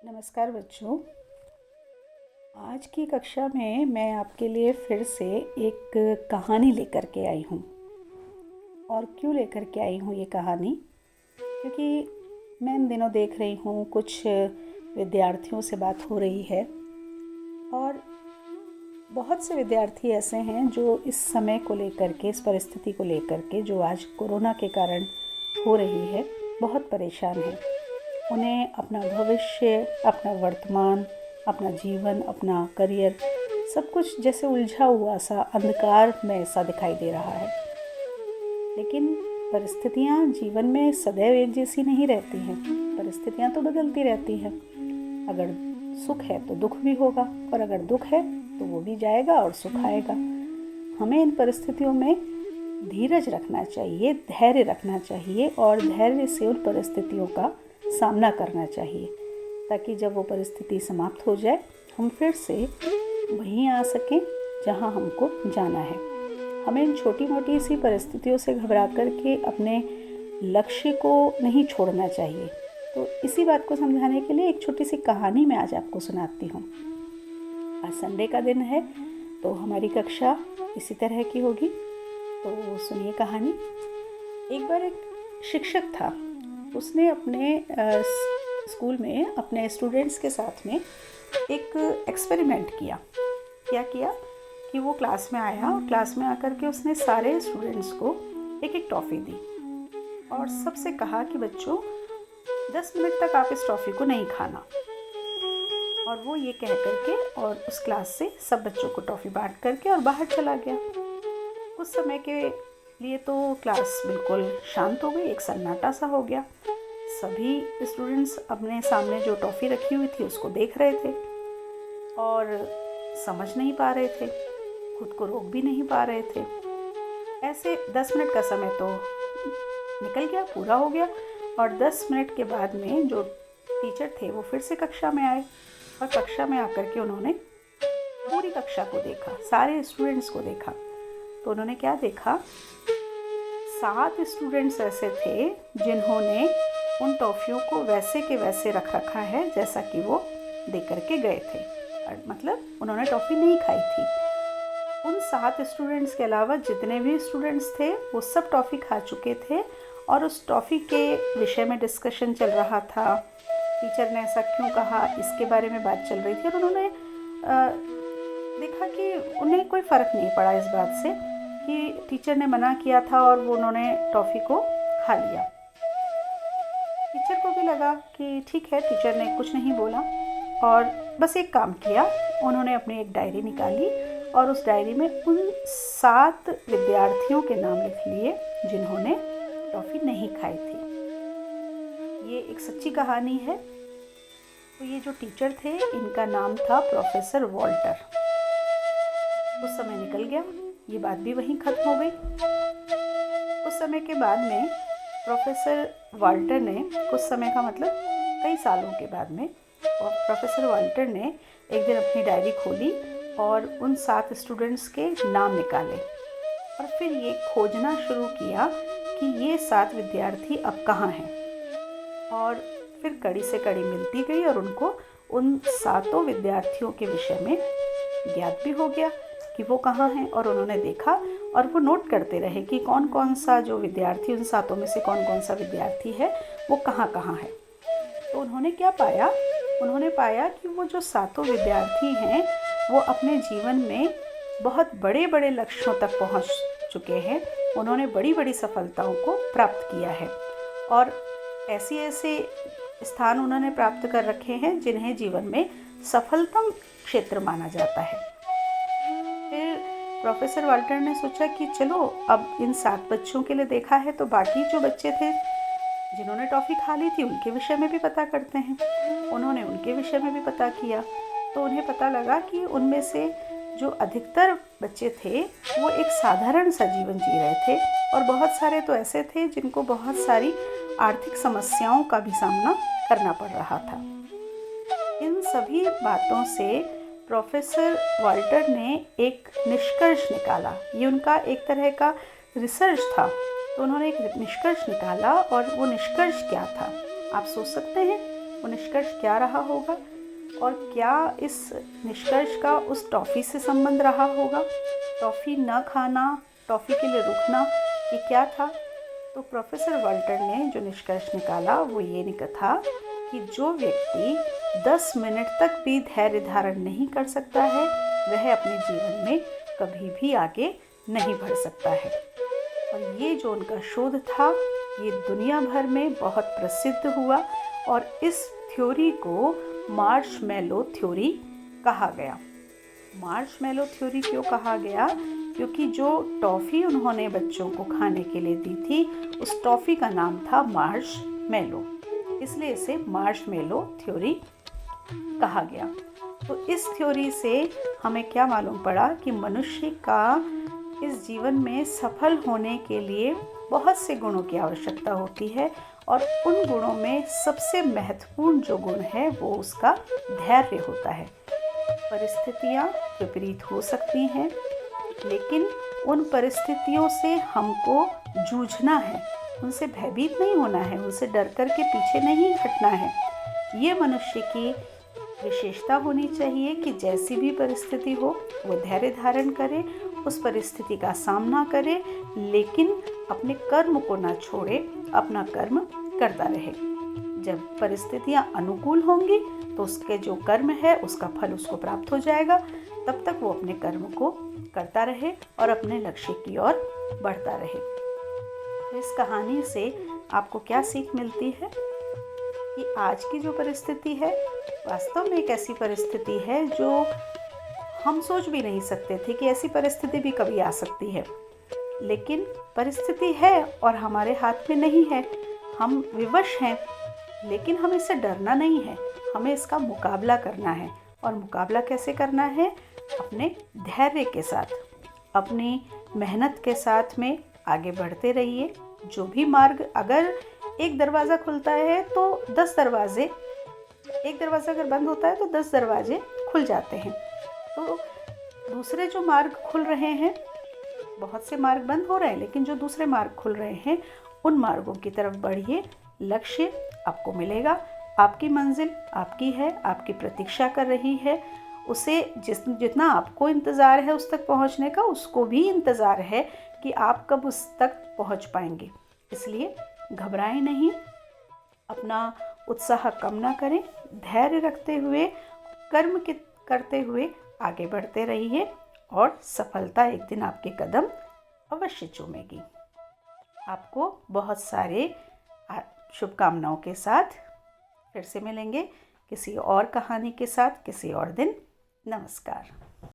नमस्कार बच्चों। आज की कक्षा में मैं आपके लिए फिर से एक कहानी लेकर के आई हूँ। और क्यों लेकर के आई हूँ ये कहानी? क्योंकि मैं इन दिनों देख रही हूँ कुछ विद्यार्थियों से बात हो रही है और बहुत से विद्यार्थी ऐसे हैं जो इस समय को लेकर के, इस परिस्थिति को लेकर के जो आज कोरोना के कारण हो रही है, बहुत परेशान हैं। उन्हें अपना भविष्य, अपना वर्तमान, अपना जीवन, अपना करियर सब कुछ जैसे उलझा हुआ सा, अंधकार में ऐसा दिखाई दे रहा है। लेकिन परिस्थितियाँ जीवन में सदैव एक जैसी नहीं रहती हैं। परिस्थितियाँ तो बदलती रहती हैं। अगर सुख है तो दुख भी होगा, और अगर दुख है तो वो भी जाएगा और सुख आएगा। हमें इन परिस्थितियों में धीरज रखना चाहिए, धैर्य रखना चाहिए और धैर्य से उन परिस्थितियों का सामना करना चाहिए, ताकि जब वो परिस्थिति समाप्त हो जाए हम फिर से वहीं आ सकें जहां हमको जाना है। हमें इन छोटी मोटी सी परिस्थितियों से घबरा कर के अपने लक्ष्य को नहीं छोड़ना चाहिए। तो इसी बात को समझाने के लिए एक छोटी सी कहानी मैं आज आपको सुनाती हूँ। आज संडे का दिन है तो हमारी कक्षा इसी तरह की होगी। तो सुनिए कहानी। एक बार एक शिक्षक था। उसने अपने स्कूल में अपने स्टूडेंट्स के साथ में एक एक्सपेरिमेंट किया। क्या किया कि वो क्लास में आया और क्लास में आकर के उसने सारे स्टूडेंट्स को एक एक टॉफ़ी दी और सबसे कहा कि बच्चों 10 मिनट तक आप इस टॉफ़ी को नहीं खाना। और वो ये कह करके और उस क्लास से सब बच्चों को टॉफ़ी बांट करके और बाहर चला गया। कुछ समय के लिए तो क्लास बिल्कुल शांत हो गई, एक सन्नाटा सा हो गया। सभी स्टूडेंट्स अपने सामने जो टॉफ़ी रखी हुई थी उसको देख रहे थे और समझ नहीं पा रहे थे, खुद को रोक भी नहीं पा रहे थे। ऐसे 10 मिनट का समय तो निकल गया, पूरा हो गया। और 10 मिनट के बाद में जो टीचर थे वो फिर से कक्षा में आए और कक्षा में आकर के उन्होंने पूरी कक्षा को देखा, सारे स्टूडेंट्स को देखा। तो उन्होंने क्या देखा, 7 स्टूडेंट्स ऐसे थे जिन्होंने उन टॉफ़ियों को वैसे के वैसे रख रखा है जैसा कि वो दे करके गए थे। मतलब उन्होंने टॉफ़ी नहीं खाई थी। उन 7 स्टूडेंट्स के अलावा जितने भी स्टूडेंट्स थे वो सब टॉफ़ी खा चुके थे और उस टॉफ़ी के विषय में डिस्कशन चल रहा था। टीचर ने ऐसा क्यों कहा, इसके बारे में बात चल रही थी। और उन्होंने देखा कि उन्हें कोई फ़र्क नहीं पड़ा इस बात से कि टीचर ने मना किया था और वो उन्होंने टॉफ़ी को खा लिया। टीचर को भी लगा कि ठीक है, टीचर ने कुछ नहीं बोला और बस एक काम किया। उन्होंने अपनी एक डायरी निकाली और उस डायरी में उन 7 विद्यार्थियों के नाम लिख लिए जिन्होंने टॉफ़ी नहीं खाई थी। ये एक सच्ची कहानी है। तो ये जो टीचर थे इनका नाम था प्रोफेसर वॉल्टर। कुछ समय निकल गया, ये बात भी वहीं ख़त्म हो गई। कुछ समय के बाद में प्रोफेसर वाल्टर ने, कुछ समय का मतलब कई सालों के बाद में, और प्रोफेसर वाल्टर ने एक दिन अपनी डायरी खोली और उन 7 स्टूडेंट्स के नाम निकाले और फिर ये खोजना शुरू किया कि ये 7 विद्यार्थी अब कहाँ हैं। और फिर कड़ी से कड़ी मिलती गई और उनको उन 7 विद्यार्थियों के विषय में ज्ञात भी हो गया कि वो कहाँ हैं। और उन्होंने देखा और वो नोट करते रहे कि कौन कौन सा जो विद्यार्थी, उन 7 में से कौन कौन सा विद्यार्थी है वो कहाँ कहाँ है। तो उन्होंने क्या पाया, उन्होंने पाया कि वो जो 7 विद्यार्थी हैं वो अपने जीवन में बहुत बड़े बड़े लक्ष्यों तक पहुँच चुके हैं। उन्होंने बड़ी बड़ी सफलताओं को प्राप्त किया है और ऐसे ऐसे स्थान उन्होंने प्राप्त कर रखे हैं जिन्हें जीवन में सफलतम क्षेत्र माना जाता है। फिर प्रोफेसर वाल्टर ने सोचा कि चलो अब इन 7 बच्चों के लिए देखा है तो बाकी जो बच्चे थे जिन्होंने टॉफ़ी खा ली थी उनके विषय में भी पता करते हैं। उन्होंने उनके विषय में भी पता किया तो उन्हें पता लगा कि उनमें से जो अधिकतर बच्चे थे वो एक साधारण सा जीवन जी रहे थे और बहुत सारे तो ऐसे थे जिनको बहुत सारी आर्थिक समस्याओं का भी सामना करना पड़ रहा था। इन सभी बातों से प्रोफेसर वाल्टर ने एक निष्कर्ष निकाला। ये उनका एक तरह का रिसर्च था। तो उन्होंने एक निष्कर्ष निकाला और वो निष्कर्ष क्या था आप सोच सकते हैं? वो निष्कर्ष क्या रहा होगा और क्या इस निष्कर्ष का उस टॉफ़ी से संबंध रहा होगा। टॉफ़ी न खाना, टॉफ़ी के लिए रुकना, ये क्या था। तो प्रोफेसर वाल्टर ने जो निष्कर्ष निकाला वो ये था कि जो व्यक्ति 10 मिनट तक भी धैर्य धारण नहीं कर सकता है वह अपने जीवन में कभी भी आगे नहीं बढ़ सकता है। और ये जो उनका शोध था ये दुनिया भर में बहुत प्रसिद्ध हुआ और इस थ्योरी को मार्शमैलो थ्योरी कहा गया। मार्शमैलो थ्योरी क्यों कहा गया? क्योंकि जो टॉफ़ी उन्होंने बच्चों को खाने के लिए दी थी उस टॉफ़ी का नाम था मार्शमैलो, इसलिए इसे मार्शमैलो थ्योरी कहा गया। तो इस थ्योरी से हमें क्या मालूम पड़ा कि मनुष्य का इस जीवन में सफल होने के लिए बहुत से गुणों की आवश्यकता होती है और उन गुणों में सबसे महत्वपूर्ण जो गुण है वो उसका धैर्य होता है। परिस्थितियाँ विपरीत हो सकती हैं लेकिन उन परिस्थितियों से हमको जूझना है, उनसे भयभीत नहीं होना है, उनसे डर कर के पीछे नहीं हटना है। ये मनुष्य की विशेषता होनी चाहिए कि जैसी भी परिस्थिति हो वो धैर्य धारण करे, उस परिस्थिति का सामना करे लेकिन अपने कर्म को ना छोड़े, अपना कर्म करता रहे। जब परिस्थितियाँ अनुकूल होंगी तो उसके जो कर्म है उसका फल उसको प्राप्त हो जाएगा। तब तक वो अपने कर्म को करता रहे और अपने लक्ष्य की ओर बढ़ता रहे। तो इस कहानी से आपको क्या सीख मिलती है कि आज की जो परिस्थिति है वास्तव में एक ऐसी परिस्थिति है जो हम सोच भी नहीं सकते थे कि ऐसी परिस्थिति भी कभी आ सकती है। लेकिन परिस्थिति है और हमारे हाथ में नहीं है, हम विवश हैं, लेकिन हमें इससे डरना नहीं है, हमें इसका मुकाबला करना है। और मुकाबला कैसे करना है? अपने धैर्य के साथ, अपनी मेहनत के साथ में आगे बढ़ते रहिए। जो भी मार्ग, अगर एक दरवाज़ा खुलता है तो 10 दरवाजे, एक दरवाज़ा अगर बंद होता है तो 10 दरवाजे खुल जाते हैं। तो दूसरे जो मार्ग खुल रहे हैं, बहुत से मार्ग बंद हो रहे हैं लेकिन जो दूसरे मार्ग खुल रहे हैं उन मार्गों की तरफ बढ़िए। लक्ष्य आपको मिलेगा, आपकी मंजिल आपकी है, आपकी प्रतीक्षा कर रही है। उसे जितना आपको इंतज़ार है उस तक पहुंचने का, उसको भी इंतज़ार है कि आप कब उस तक पहुंच पाएंगे। इसलिए घबराएं नहीं, अपना उत्साह कम ना करें, धैर्य रखते हुए कर्म करते हुए आगे बढ़ते रहिए और सफलता एक दिन आपके कदम अवश्य चूमेगी। आपको बहुत सारे शुभकामनाओं के साथ फिर से मिलेंगे किसी और कहानी के साथ किसी और दिन। नमस्कार।